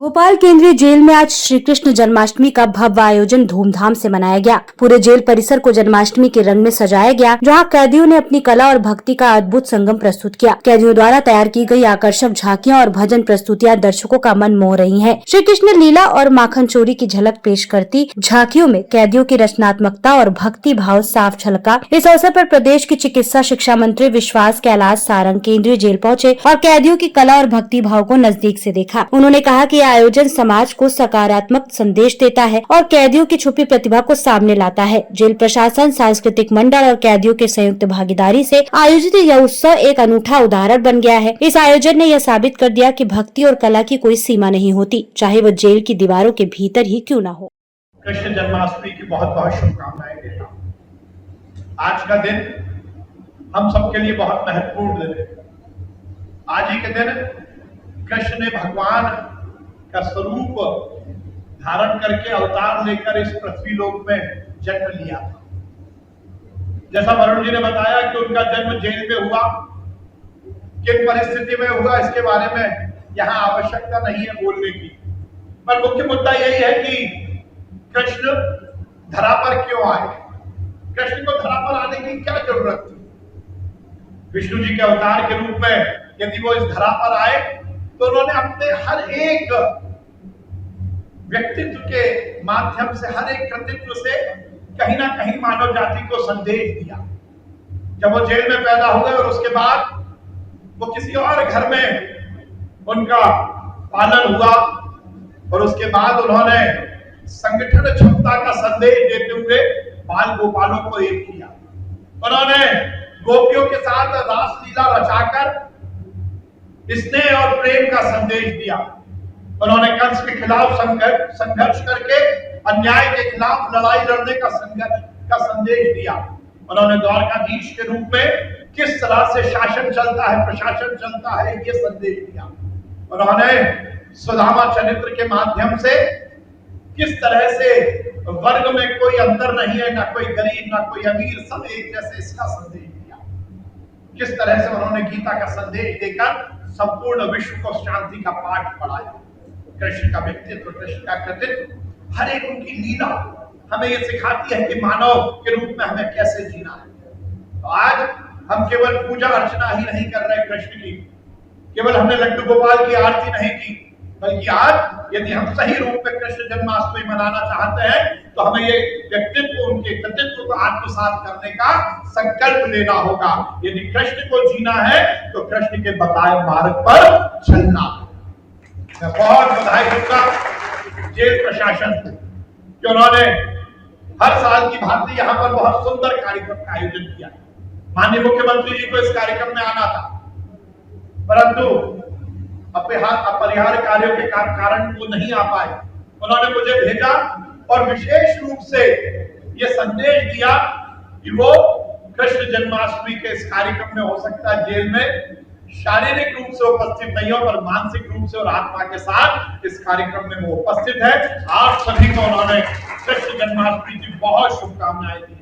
भोपाल केंद्रीय जेल में आज श्री कृष्ण जन्माष्टमी का भव्य आयोजन धूमधाम से मनाया गया। पूरे जेल परिसर को जन्माष्टमी के रंग में सजाया गया, जहां कैदियों ने अपनी कला और भक्ति का अद्भुत संगम प्रस्तुत किया। कैदियों द्वारा तैयार की गई आकर्षक झांकियां और भजन प्रस्तुतियां दर्शकों का मन मोह रही हैं। श्री कृष्ण लीला और माखन चोरी की झलक पेश करती झांकियों में कैदियों की रचनात्मकता और भक्ति भाव साफ झलका। इस अवसर पर प्रदेश की चिकित्सा शिक्षा मंत्री विश्वास कैलाश सारंग केंद्रीय जेल पहुँचे और कैदियों की कला और भक्ति भाव को नजदीक से देखा। उन्होंने कहा कि आयोजन समाज को सकारात्मक संदेश देता है और कैदियों की छुपी प्रतिभा को सामने लाता है। जेल प्रशासन, सांस्कृतिक मंडल और कैदियों के संयुक्त भागीदारी से आयोजित यह उत्सव एक अनूठा उदाहरण बन गया है। इस आयोजन ने यह साबित कर दिया कि भक्ति और कला की कोई सीमा नहीं होती, चाहे वो जेल की दीवारों के भीतर ही क्यों न हो। कृष्ण जन्माष्टमी की बहुत बहुत शुभकामनाएं देता हूं। आज का दिन हम सबके लिए बहुत महत्वपूर्ण दिन है। आज ही के दिन कृष्ण ने भगवान का स्वरूप धारण करके अवतार लेकर इस पृथ्वी लोक में जन्म लिया था। जैसा वरुण जी ने बताया कि उनका जन्म जेल में हुआ, किन परिस्थिति में हुआ इसके बारे में यहाँ आवश्यकता नहीं है बोलने की, पर मुख्य मुद्दा यही है कि कृष्ण धरा पर क्यों आए, कृष्ण को धरा पर आने की क्या जरूरत थी। विष्णु जी के अवतार के रूप में यदि वो इस धरा पर आए तो उन्होंने अपने हर एक व्यक्तित्व के माध्यम से, हर एक कृतित्व से कहीं ना कहीं मानव जाति को संदेश दिया। जब वो जेल में पैदा हुए और उसके बाद वो किसी और घर में उनका पालन हुआ और उसके बाद उन्होंने संगठन क्षमता का संदेश देते हुए बाल गोपालों को एक किया। उन्होंने गोपियों के साथ रासलीला रचाकर स्नेह और प्रेम का संदेश दिया। उन्होंने कंस के खिलाफ संघर्ष करके अन्याय के खिलाफ लड़ाई लड़ने का संदेश दिया। उन्होंने द्वारकाधीश के रूप में किस तरह से शासन चलता है, प्रशासन चलता है, ये संदेश दिया। उन्होंने सुदामा चरित्र के माध्यम से किस तरह से वर्ग में कोई अंतर नहीं है, ना कोई गरीब ना कोई अमीर, सब एक जैसे, इसका संदेश दिया। किस तरह से उन्होंने गीता का संदेश देकर संपूर्ण विश्व को शांति का पाठ पढ़ाया। कृष्ण का व्यक्तित्व, कृष्ण का कृतित्व, हर एक उनकी लीला हमें ये सिखाती है कि मानव के रूप में हमें कैसे जीना है। तो आज हम केवल पूजा अर्चना ही नहीं कर रहे कृष्ण की, केवल हमने लड्डू गोपाल की आरती नहीं की, बल्कि आज यदि हम सही रूप में कृष्ण जन्माष्टमी मनाना चाहते हैं तो हमें ये व्यक्तित्व, उनके कृतित्व को आत्मसात करने का संकल्प लेना होगा। यदि कृष्ण को जीना है तो कृष्ण के बताए मार्ग पर चलना है। मैं बहुत बधाई दूंगा जेल प्रशासन को कि उन्होंने हर साल की भांति यहाँ पर बहुत सुंदर कार्यक्रम का आयोजन किया। माननीय मुख्यमंत्री जी को इस कार्यक्रम में आना था, परंतु अपरिहार्य कार्यों के कारण वो नहीं आ पाए। उन्होंने मुझे भेजा और विशेष रूप से ये संदेश दिया कि वो कृष्ण जन्माष्टमी के इस कार्यक्रम में हो सकता है जेल में शारीरिक रूप से उपस्थित नहीं हो, पर मानसिक रूप से और आत्मा के साथ इस कार्यक्रम में वो उपस्थित है। आप सभी को उन्होंने कृष्ण जन्माष्टमी की बहुत शुभकामनाएं दी।